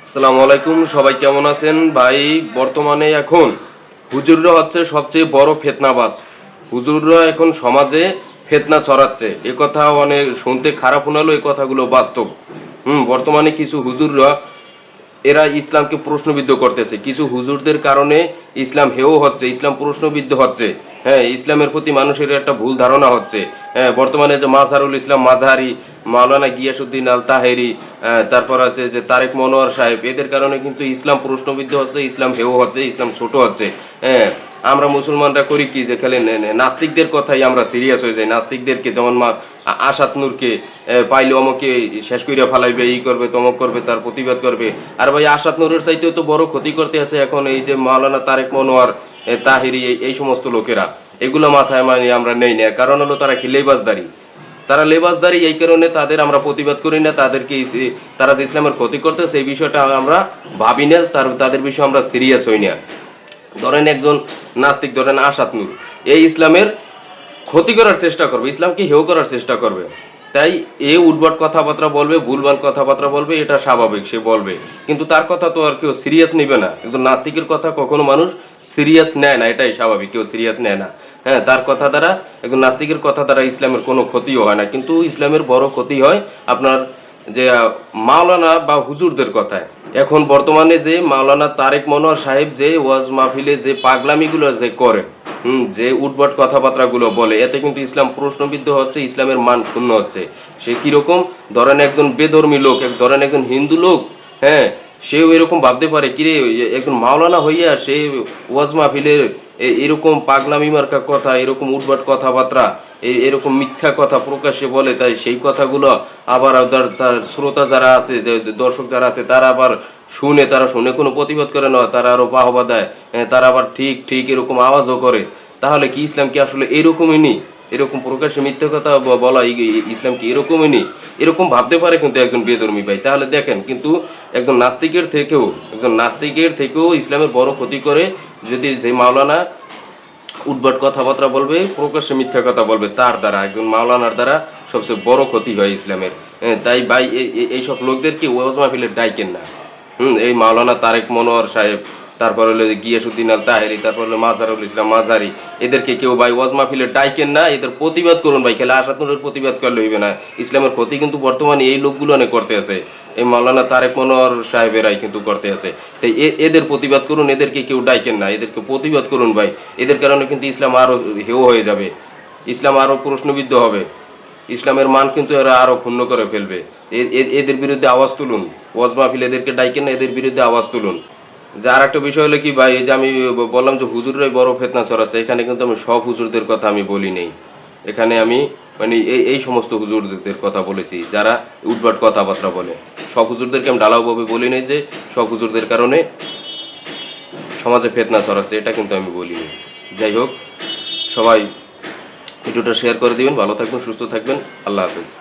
আসসালামু আলাইকুম, সবাই কেমন আছেন ভাই? বর্তমানে এখন হুজুররা হচ্ছে সবচেয়ে বড় ফিতনাবাজ। হুজুররা এখন সমাজে ফিতনা ছড়াচ্ছে। এ কথা অনেক শুনতে খারাপ শোনালেও এই কথাগুলো বাস্তব। বর্তমানে কিছু হুজুররা এরা ইসলামকে প্রশ্নবিদ্ধ করতেছে। কিছু হুজুরদের কারণে ইসলাম হেয় হচ্ছে, ইসলাম প্রশ্নবিদ্ধ হচ্ছে। হ্যাঁ, ইসলামের প্রতি মানুষের একটা ভুল ধারণা হচ্ছে। হ্যাঁ, বর্তমানে যে মাজহারুল ইসলাম মাযহারি, মাওলানা গিয়াসউদ্দিন আল তাহেরি, তারপর আছে যে তারেক মনোয়ার সাহেব, এদের কারণে কিন্তু ইসলাম প্রশ্নবিদ্ধ হচ্ছে, ইসলাম হেয় হচ্ছে, ইসলাম ছোট হচ্ছে। হ্যাঁ, আমরা মুসলমানরা করি কি যে খালি নাস্তিকদের কথাই আমরা সিরিয়াস হয়ে যাই। নাস্তিকদেরকে যেমন আশাত নূরকে পাইলে অমকে শেষ কইরা ফালাইবে, ই করবে, তমক করবে, তার প্রতিবাদ করবে। আর ভাই আশাত নূরের চাইতেও তো বড় ক্ষতি করতে আছে এখন এই যে মাওলানা তারেক মনোয়ার, তাহেরি, এই সমস্ত লোকেরা। এগুলো মাথায় মানে আমরা নেই না, কারণ হলো তারা কি লেবাসদারি। তারা লেবাসদারি, এই কারণে তাদের আমরা প্রতিবাদ করি না। তাদেরকে তারা যে ইসলামের ক্ষতি করতেছে এই বিষয়টা আমরা ভাবি না, তাদের বিষয়ে আমরা সিরিয়াস হই না। ধরেন একজন নাস্তিক, ধরেন আশাত নূর, এই ইসলামের ক্ষতি করার চেষ্টা করবে, ইসলামকে হেয় করার চেষ্টা করবে। তাই এ উদ্ভট কথাবার্তা বলবে, ভুলভাল কথাবার্তা বলবে, এটা স্বাভাবিক, সে বলবে। কিন্তু তার কথা তো আর কেউ সিরিয়াস নেবে না। একজন নাস্তিকের কথা কখনো মানুষ সিরিয়াস নেয় না, এটাই স্বাভাবিক, কেউ সিরিয়াস নেয় না। হ্যাঁ, তার কথা দ্বারা, একজন নাস্তিকের কথা দ্বারা ইসলামের কোনো ক্ষতিও হয় না, কিন্তু ইসলামের বড় ক্ষতি হয় আপনার যে মাওলানা বা হুজুরদের কথায়। এখন বর্তমানে যে মাওলানা তারেক মনোয়ার সাহেব যে ওয়াজ মাহফিলে যে পাগলামিগুলো যে করে, যে উদ্ভট কথাবার্তাগুলো বলে, এতে কিন্তু ইসলাম প্রশ্নবিদ্ধ হচ্ছে, ইসলামের মান ক্ষুণ্ণ হচ্ছে। সে কিরকম, ধরেন একজন বেধর্মী লোক, ধরেন একজন হিন্দু লোক, হ্যাঁ, সেও এরকম ভাবতে পারে কিরে একজন মাওলানা হইয়া সে ওয়াজ মাহফিলে এরকম পাগলামি মার্কা কথা, এরকম উদ্ভট কথাবার্তা, এরকম মিথ্যা কথা প্রকাশ্যে বলে। তাই সেই কথাগুলো আবার তার শ্রোতা যারা আছে, যে দর্শক যারা আছে, তারা আবার তারা শুনে কোনো প্রতিবাদ করে না, তারা আরো বাহবা দেয়। তারা আবার ঠিক ঠিক এরকম আওয়াজও করে। তাহলে কি ইসলাম কি আসলে এরকমই নেই? এরকম প্রকাশ্যে মিথ্যা কথা বলা ইসলাম কি এরকমই নেই? এরকম ভাবতে পারে কিন্তু একজন বেধর্মী ভাই। তাহলে দেখেন, কিন্তু একজন নাস্তিকের থেকেও ইসলামের বড় ক্ষতি করে যদি যে মাওলানা উদ্ভট কথাবার্তা বলবে, প্রকাশ্যে মিথ্যা কথা বলবে, তার দ্বারা, একজন মাওলানার দ্বারা সবচেয়ে বড় ক্ষতি হয় ইসলামের। তাই ভাই এইসব লোকদেরকে ওয়াজ মাহফিলে ডাইকেন না। এই মাওলানা তারেক মনোয়ার সাহেব, তারপর হলো গিয়াসউদ্দিন আল তাহেরি, তারপর হলো মাজহারুল ইসলাম মাঝারি, এদেরকে কেউ ভাই ওয়াজ মাহফিলে ডাইকেন না। এদের প্রতিবাদ করুন ভাই, খেলে আশাত নূরের প্রতিবাদ করলে হইবে না। ইসলামের ক্ষতি কিন্তু বর্তমানে এই লোকগুলো অনেক করতে আছে, এই মাওলানা তারেক মনোয়ার সাহেবেরাই কিন্তু করতে আছে। তাই এদের প্রতিবাদ করুন, এদেরকে কেউ ডাইকেন না, এদেরকে প্রতিবাদ করুন ভাই। এদের কারণে কিন্তু ইসলাম আরো হেয় হয়ে যাবে, ইসলাম আরো প্রশ্নবিদ্ধ হবে, ইসলামের মান কিন্তু এরা আরো ক্ষুণ্ণ করে ফেলবে। এদের বিরুদ্ধে আওয়াজ তুলুন, ওয়াজ মাহফিল এদেরকে ডাইকেন না, এদের বিরুদ্ধে আওয়াজ তুলুন। যে আর একটা বিষয় হলো কি ভাই, এই যে আমি বললাম যে হুজুররাই বড় ফিতনা ছড়াচ্ছে, এখানে কিন্তু আমি সব হুজুরদের কথা আমি বলি নেই। এখানে আমি মানে এই সমস্ত হুজুরদের কথা বলেছি যারা উদ্ভট কথাবার্তা বলে। সব হুজুরদেরকে আমি ঢালাওভাবে বলি নাই যে সব হুজুরদের কারণে সমাজে ফিতনা ছড়াচ্ছে, এটা কিন্তু আমি বলিনি। যাই হোক, সবাই ভিডিওটা শেয়ার করে দিবেন। ভালো থাকবেন, সুস্থ থাকবেন। আল্লাহ হাফেজ।